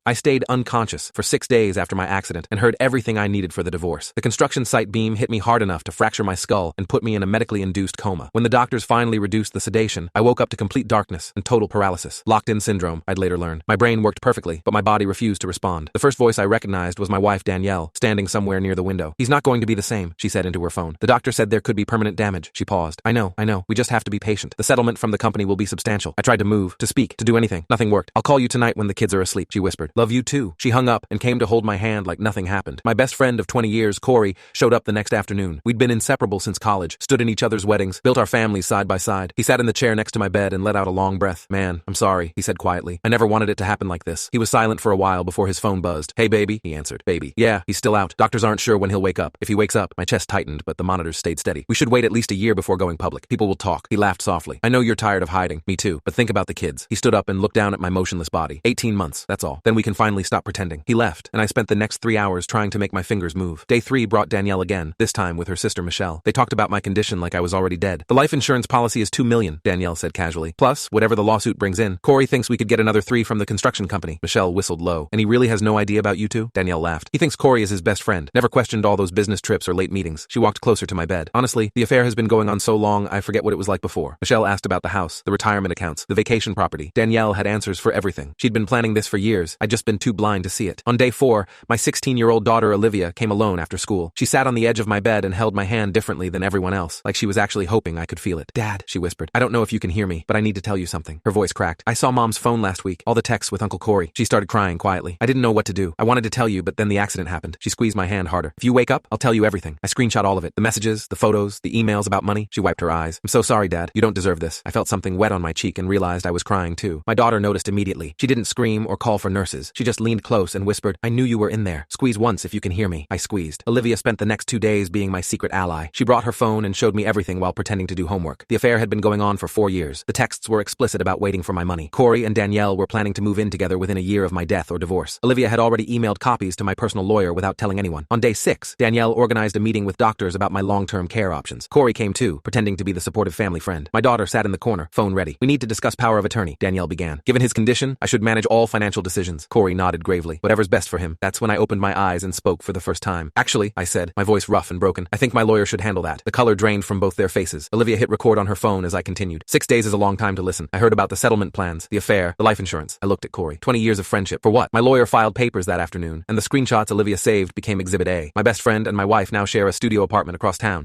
I stayed unconscious for 6 days after my accident and heard everything I needed for the divorce. The construction site beam hit me hard enough to fracture my skull and put me in a medically induced coma. When the doctors finally reduced the sedation, I woke up to complete darkness and total paralysis. Locked-in syndrome, I'd later learn. My brain worked perfectly, but my body refused to respond. The first voice I recognized was my wife Danielle, standing somewhere near the window. "He's not going to be the same," she said into her phone. "The doctor said there could be permanent damage." She paused. I know. We just have to be patient. The settlement from the company will be substantial." I tried to move, to speak, to do anything. Nothing worked. "I'll call you tonight when the kids are asleep," she whispered. "Love you too." She hung up and came to hold my hand like nothing happened. My best friend of 20 years, Corey, showed up the next afternoon. We'd been inseparable since college, stood in each other's weddings, built our families side by side. He sat in the chair next to my bed and let out a long breath. "Man, I'm sorry," he said quietly. "I never wanted it to happen like this." He was silent for a while before his phone buzzed. "Hey baby," he answered. "Baby." "Yeah, he's still out. Doctors aren't sure when he'll wake up. If he wakes up," my chest tightened, but the monitors stayed steady. "We should wait at least a year before going public. People will talk." He laughed softly. "I know you're tired of hiding. Me too. But think about the kids." He stood up and looked down at my motionless body. 18 months, that's all. Then we can finally stop pretending. He left, and I spent the next 3 hours trying to make my fingers move. Day 3 brought Danielle again, this time with her sister Michelle. They talked about my condition like I was already dead. "The life insurance policy is $2 million, Danielle said casually. "Plus, whatever the lawsuit brings in. Corey thinks we could get another 3 from the construction company." Michelle whistled low. "And he really has no idea about you two?" Danielle laughed. "He thinks Corey is his best friend. Never questioned all those business trips or late meetings." She walked closer to my bed. "Honestly, the affair has been going on so long I forget what it was like before." Michelle asked about the house, the retirement accounts, the vacation property. Danielle had answers for everything. She'd been planning this for years. I'd just been too blind to see it. On day 4, my 16-year-old daughter Olivia came alone after school. She sat on the edge of my bed and held my hand differently than everyone else, like she was actually hoping I could feel it. "Dad," she whispered. "I don't know if you can hear me, but I need to tell you something." Her voice cracked. "I saw Mom's phone last week, all the texts with Uncle Corey." She started crying quietly. "I didn't know what to do. I wanted to tell you, but then the accident happened." She squeezed my hand harder. "If you wake up, I'll tell you everything." I screenshot all of it. The messages, the photos, the emails about money. She wiped her eyes. "I'm so sorry, Dad. You don't deserve this." I felt something wet on my cheek and realized I was crying too. My daughter noticed immediately. She didn't scream or call for nurses. She just leaned close and whispered, "I knew you were in there. Squeeze once if you can hear me." I squeezed. Olivia spent the next 2 days being my secret ally. She brought her phone and showed me everything while pretending to do homework. The affair had been going on for 4 years. The texts were explicit about waiting for my money. Corey and Danielle were planning to move in together within a year of my death or divorce. Olivia had already emailed copies to my personal lawyer without telling anyone. On day 6, Danielle organized a meeting with doctors about my long-term care options. Corey came too, pretending to be the supportive family friend. My daughter sat in the corner, phone ready. "We need to discuss power of attorney," Danielle began. "Given his condition, I should manage all financial decisions." Corey nodded gravely. "Whatever's best for him." That's when I opened my eyes and spoke for the first time. "Actually," I said, my voice rough and broken, "I think my lawyer should handle that." The color drained from both their faces. Olivia hit record on her phone as I continued. 6 days is a long time to listen. I heard about the settlement plans, the affair, the life insurance. I looked at Corey. 20 years of friendship. For what? My lawyer filed papers that afternoon, and the screenshots Olivia saved became Exhibit A. My best friend and my wife now share a studio apartment across town.